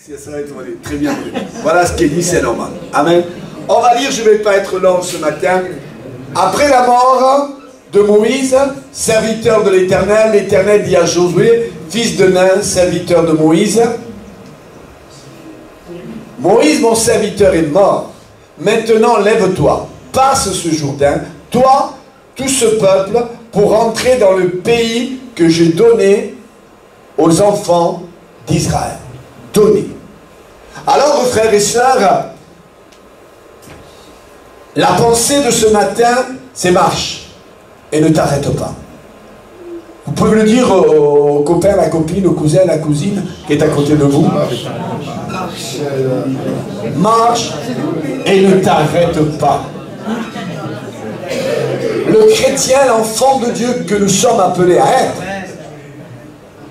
Ça va être très bien. Voilà ce qui est dit, c'est normal. Amen. On va lire, je ne vais pas être long ce matin. Après la mort de Moïse, serviteur de l'Éternel, l'Éternel dit à Josué, fils de Nun, serviteur de Moïse, Moïse, mon serviteur, est mort. Maintenant, lève-toi, passe ce Jourdain, toi, tout ce peuple, pour entrer dans le pays que j'ai donné aux enfants d'Israël. Donné. Alors, frères et sœurs, la pensée de ce matin, c'est marche. Et ne t'arrête pas. Vous pouvez le dire au copain, la copine, au cousin, la cousine qui est à côté de vous. Marche et ne t'arrête pas. Le chrétien, l'enfant de Dieu que nous sommes appelés à être,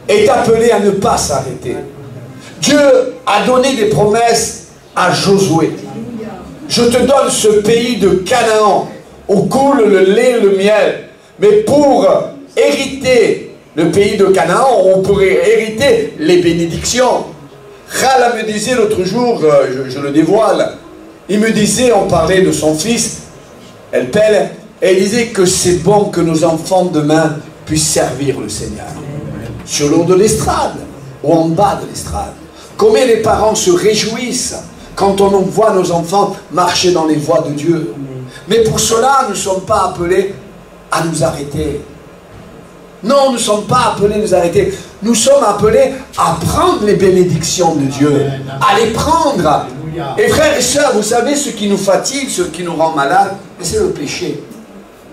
est appelé à ne pas s'arrêter. Dieu a donné des promesses à Josué. Je te donne ce pays de Canaan où coule le lait et le miel. Mais pour hériter le pays de Canaan, on pourrait hériter les bénédictions. Rala me disait l'autre jour, je le dévoile, il me disait, on parlait de son fils, Elpel, et il disait que c'est bon que nos enfants demain puissent servir le Seigneur. Sur le haut de l'estrade ou en bas de l'estrade. Combien les parents se réjouissent quand on voit nos enfants marcher dans les voies de Dieu. Mais pour cela, nous ne sommes pas appelés à nous arrêter. Non, nous ne sommes pas appelés à nous arrêter. Nous sommes appelés à prendre les bénédictions de Dieu. À les prendre. Et frères et sœurs, vous savez ce qui nous fatigue, ce qui nous rend malades, c'est le péché.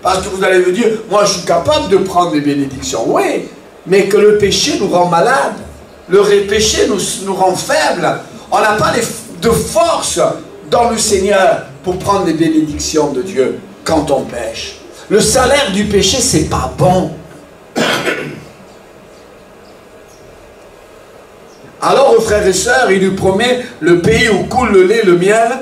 Parce que vous allez me dire, moi je suis capable de prendre les bénédictions. Oui, mais que le péché nous rend malades. Le péché nous rend faibles. On n'a pas de force dans le Seigneur pour prendre les bénédictions de Dieu quand on pêche. Le salaire du péché, c'est pas bon. Alors, frères et sœurs, il lui promet le pays où coule le lait et le miel.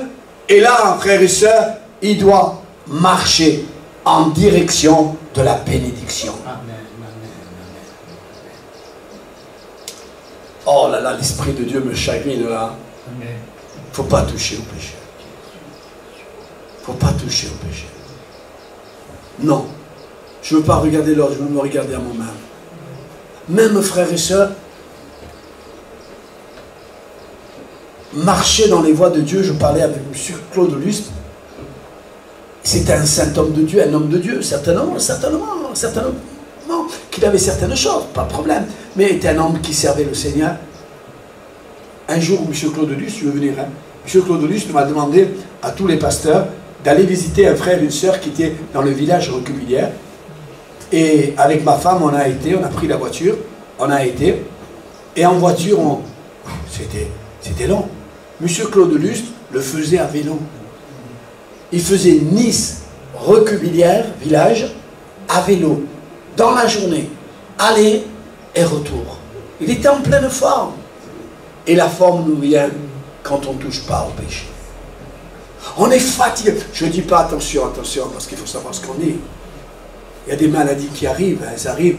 Et là, frères et sœurs, il doit marcher en direction de la bénédiction. Oh là là, l'Esprit de Dieu me chagrine là. Il ne faut pas toucher au péché. Il ne faut pas toucher au péché. Non. Je ne veux pas regarder l'autre, je veux me regarder à moi-même. Même frères et sœurs, marcher dans les voies de Dieu, je parlais avec M. Claude Lust, c'était un saint homme de Dieu, un homme de Dieu, certainement, qu'il avait certaines choses, pas de problème, mais était un homme qui servait le Seigneur. Un jour, M. Claude Lust, je veux venir, hein, M. Claude Lust m'a demandé à tous les pasteurs d'aller visiter un frère et une sœur qui étaient dans le village Recubilière. Et avec ma femme, on a été, on a pris la voiture, on a été, et en voiture, c'était long. M. Claude Lust le faisait à vélo. Il faisait Nice, Recubilière, village, à vélo, dans la journée, aller et retour. Il était en pleine forme. Et la forme nous vient quand on ne touche pas au péché. On est fatigué. Je ne dis pas attention, parce qu'il faut savoir ce qu'on dit. Il y a des maladies qui arrivent, elles arrivent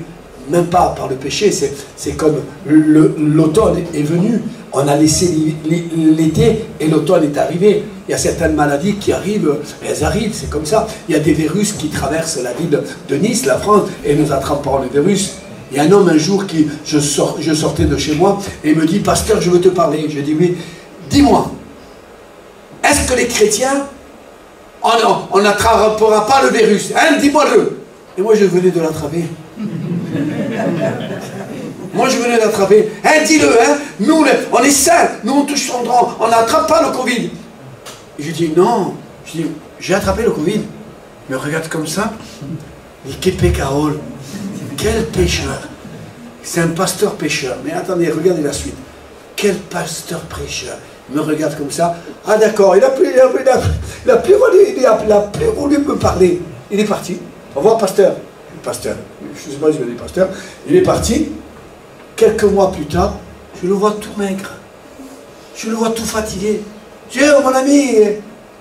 même pas par le péché. C'est comme l'automne est venu. On a laissé l'été et l'automne est arrivé. Il y a certaines maladies qui arrivent, elles arrivent, c'est comme ça. Il y a des virus qui traversent la ville de Nice, la France, et nous attrapons le virus. Il y a un homme un jour qui, je sortais de chez moi, et il me dit, pasteur, je veux te parler. Je dis, oui, dis-moi, est-ce que les chrétiens, on n'attrapera pas le virus, hein, dis-moi-le. Et moi, je venais de l'attraper. Moi, je venais d'attraper. Hein, dis-le, hein, nous, on est saints, nous, on touche son droit, on n'attrape pas le Covid. Et je dis, non, j'ai attrapé le Covid. Il me regarde comme ça. Il dit, quel pécarole, quel pécheur. C'est un pasteur pécheur. Mais attendez, regardez la suite. Quel pasteur pécheur. Il me regarde comme ça. Ah d'accord, il n'a plus voulu me parler. Il est parti. Au revoir, pasteur. Pasteur, je ne sais pas si je dis pasteur. Il est parti. Quelques mois plus tard, je le vois tout maigre. Je le vois tout fatigué. Je dis, oh, mon ami,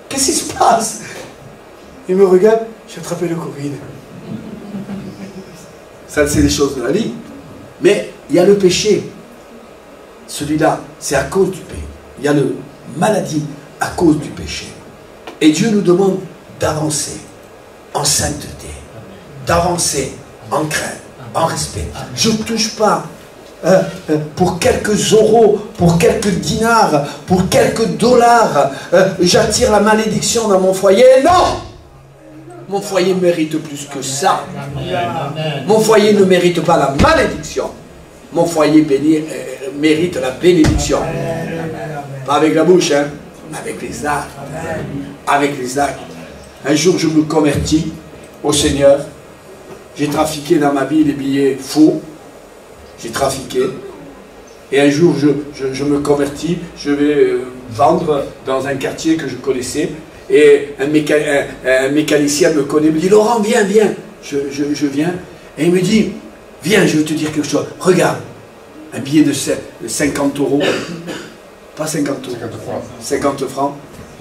qu'est-ce qui se passe? Il me regarde, j'ai attrapé le Covid. Ça, c'est des choses de la vie. Mais il y a le péché. Celui-là, c'est à cause du péché. il y a la maladie à cause du péché. Et Dieu nous demande d'avancer en sainteté, d'avancer en crainte, en respect. Je ne touche pas pour quelques euros, pour quelques dinars, pour quelques dollars, j'attire la malédiction dans mon foyer. Non! Mon foyer mérite plus que ça. Mon foyer ne mérite pas la malédiction. Mon foyer mérite la bénédiction. Pas avec la bouche, hein, mais avec les actes. Avec les actes. Un jour, je me convertis au Seigneur. J'ai trafiqué dans ma vie les billets faux. J'ai trafiqué. Et un jour, je me convertis. Je vais vendre dans un quartier que je connaissais. Et un mécanicien me connaît, me dit, Laurent, viens, viens. Je viens. Et il me dit, viens, je vais te dire quelque chose. Regarde, un billet de 50 euros. Pas 50 euros. 50 francs.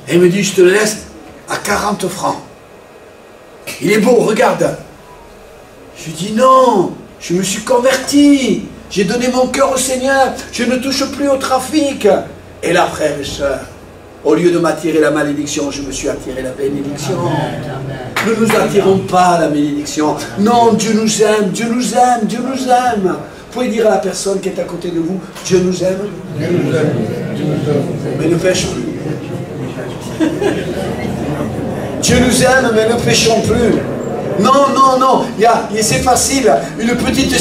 Et il me dit, je te le laisse à 40 francs. Il est beau, regarde. Je dis, non, je me suis converti. J'ai donné mon cœur au Seigneur. Je ne touche plus au trafic. Et là, frères et sœurs, au lieu de m'attirer la malédiction, je me suis attiré la bénédiction. Ne nous attirons pas la bénédiction. Non, Dieu nous aime, Dieu nous aime, Dieu nous aime. Vous pouvez dire à la personne qui est à côté de vous, Dieu nous aime. Dieu nous aime. Mais ne pêche plus. Dieu nous aime, mais ne péchons plus. Non, non, non, c'est facile. Une petite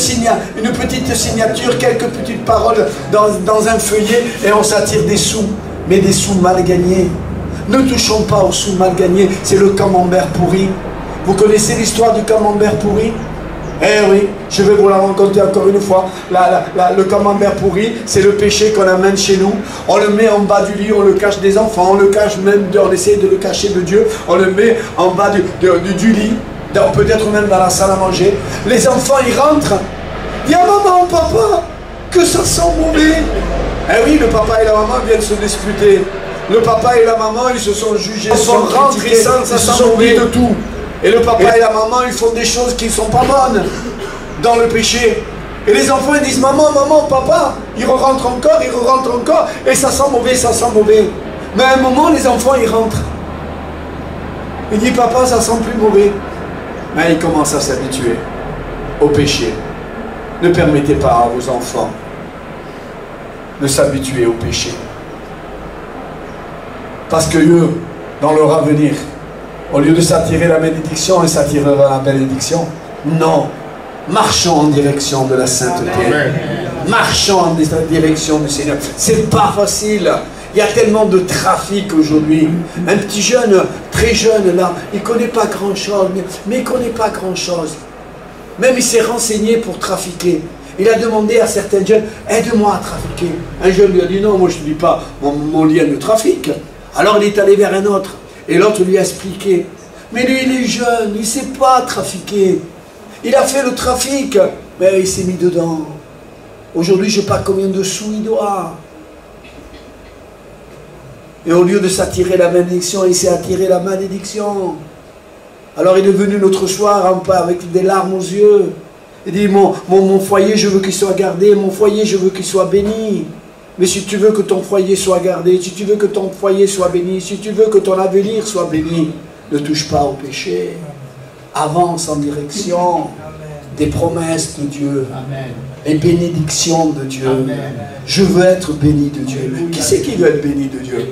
signature, quelques petites paroles dans un feuillet et on s'attire des sous. Mais des sous mal gagnés. Ne touchons pas aux sous mal gagnés. C'est le camembert pourri. Vous connaissez l'histoire du camembert pourri? Eh oui, je vais vous la raconter encore une fois. Le camembert pourri, c'est le péché qu'on amène chez nous. On le met en bas du lit, on le cache des enfants, on le cache même, on essaie de le cacher de Dieu. On le met en bas du lit, peut-être même dans la salle à manger. Les enfants, ils rentrent. Dis à maman, papa, que ça sent mauvais. Eh oui, le papa et la maman viennent se disputer. Le papa et la maman, ils se sont jugés, ils sont rentrés, ils se sont oubliés de tout. Et le papa et la maman, ils font des choses qui ne sont pas bonnes dans le péché. Et les enfants, ils disent, maman, maman, papa, ils rentrent encore, et ça sent mauvais, ça sent mauvais. Mais à un moment, les enfants, ils rentrent. Ils disent, papa, ça sent plus mauvais. Mais ils commencent à s'habituer au péché. Ne permettez pas à vos enfants de s'habituer au péché. Parce que eux, dans leur avenir, au lieu de s'attirer la bénédiction, ils s'attirera la bénédiction. Non. Marchons en direction de la sainteté. Amen. Marchons en direction du Seigneur. C'est pas facile. Il y a tellement de trafic aujourd'hui. Un petit jeune, très jeune là, il ne connaît pas grand-chose, mais il ne connaît pas grand-chose. Même il s'est renseigné pour trafiquer. Il a demandé à certains jeunes, aide-moi à trafiquer. Un jeune lui a dit, non, moi je ne dis pas mon lien de trafic. Alors il est allé vers un autre. Et l'autre lui a expliqué. Mais lui, il est jeune, il ne sait pas trafiquer. Il a fait le trafic, mais il s'est mis dedans. Aujourd'hui, je ne sais pas combien de sous il doit. Et au lieu de s'attirer la bénédiction, il s'est attiré la malédiction. Alors il est venu l'autre soir avec des larmes aux yeux. Il dit, mon foyer, je veux qu'il soit gardé, mon foyer, je veux qu'il soit béni. Mais si tu veux que ton foyer soit gardé, si tu veux que ton foyer soit béni, si tu veux que ton avenir soit béni, ne touche pas au péché. Avance en direction des promesses de Dieu, les bénédictions de Dieu. Je veux être béni de Dieu. Qui c'est qui veut être béni de Dieu?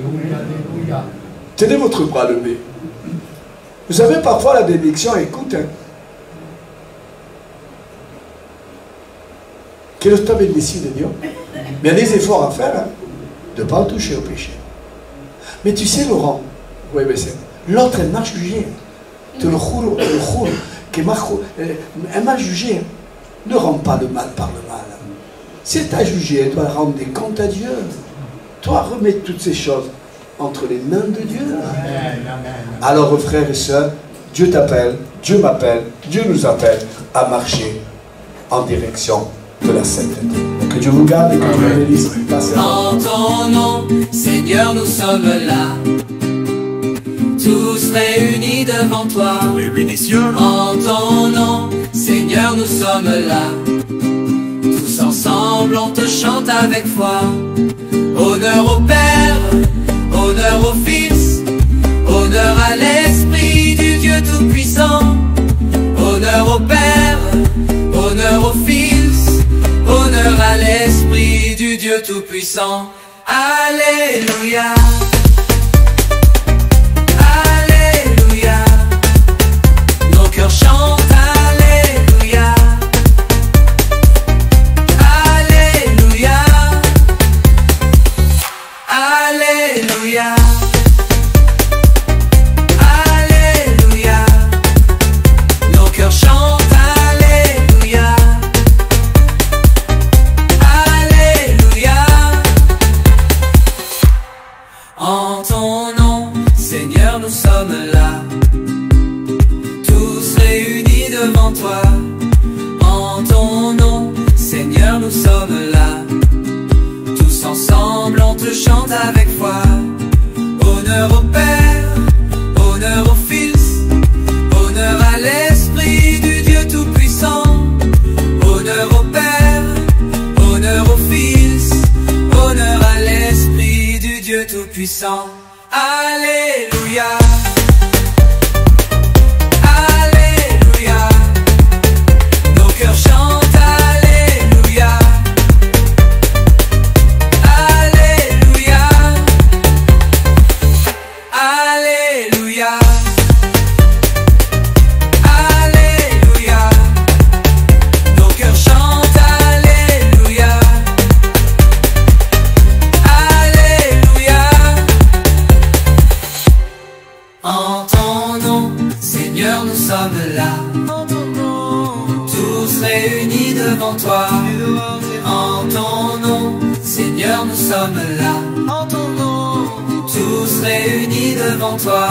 Tenez votre bras levé. Vous savez, parfois la bénédiction, écoute, que está bendecido Dieu. Mais il y a des efforts à faire, de ne pas toucher au péché. Mais tu sais, Laurent, oui, mais l'autre, elle m'a jugé. Te le jure, elle m'a jugé. Ne rends pas le mal par le mal. Si elle t'a jugé, elle doit rendre des comptes à Dieu. Toi, remets toutes ces choses entre les mains de Dieu. Alors, frères et sœurs, Dieu t'appelle, Dieu m'appelle, Dieu nous appelle à marcher en direction de la sainteté. Que Dieu vous garde et que Dieu vous bénisse. En ton nom, Seigneur, nous sommes là, tous réunis devant toi. En ton nom, Seigneur, nous sommes là, tous ensemble on te chante avec foi. Honneur au Père, Tout-Puissant. Alléluia. Nos cœurs chantent Alléluia. Alléluia. Alléluia. Alléluia. Nos cœurs chantent Alléluia. Alléluia. En ton nom, Seigneur, nous sommes là, tous réunis devant toi. En ton nom, Seigneur, nous sommes là, tous ensemble on te chante avec foi. Honneur au Père, honneur au Fils, honneur à l'Esprit du Dieu Tout-Puissant. Honneur au Père, honneur au Fils, honneur à l'Esprit du Dieu Tout-Puissant. Alléluia. Alléluia. Nos cœurs chantent Alléluia. Alléluia. Alléluia. Alléluia. Nos cœurs chantent Alléluia. Alléluia. En ton nom, Seigneur, nous sommes là, tous réunis devant toi. En ton nom, Seigneur, nous sommes là, tous réunis devant toi.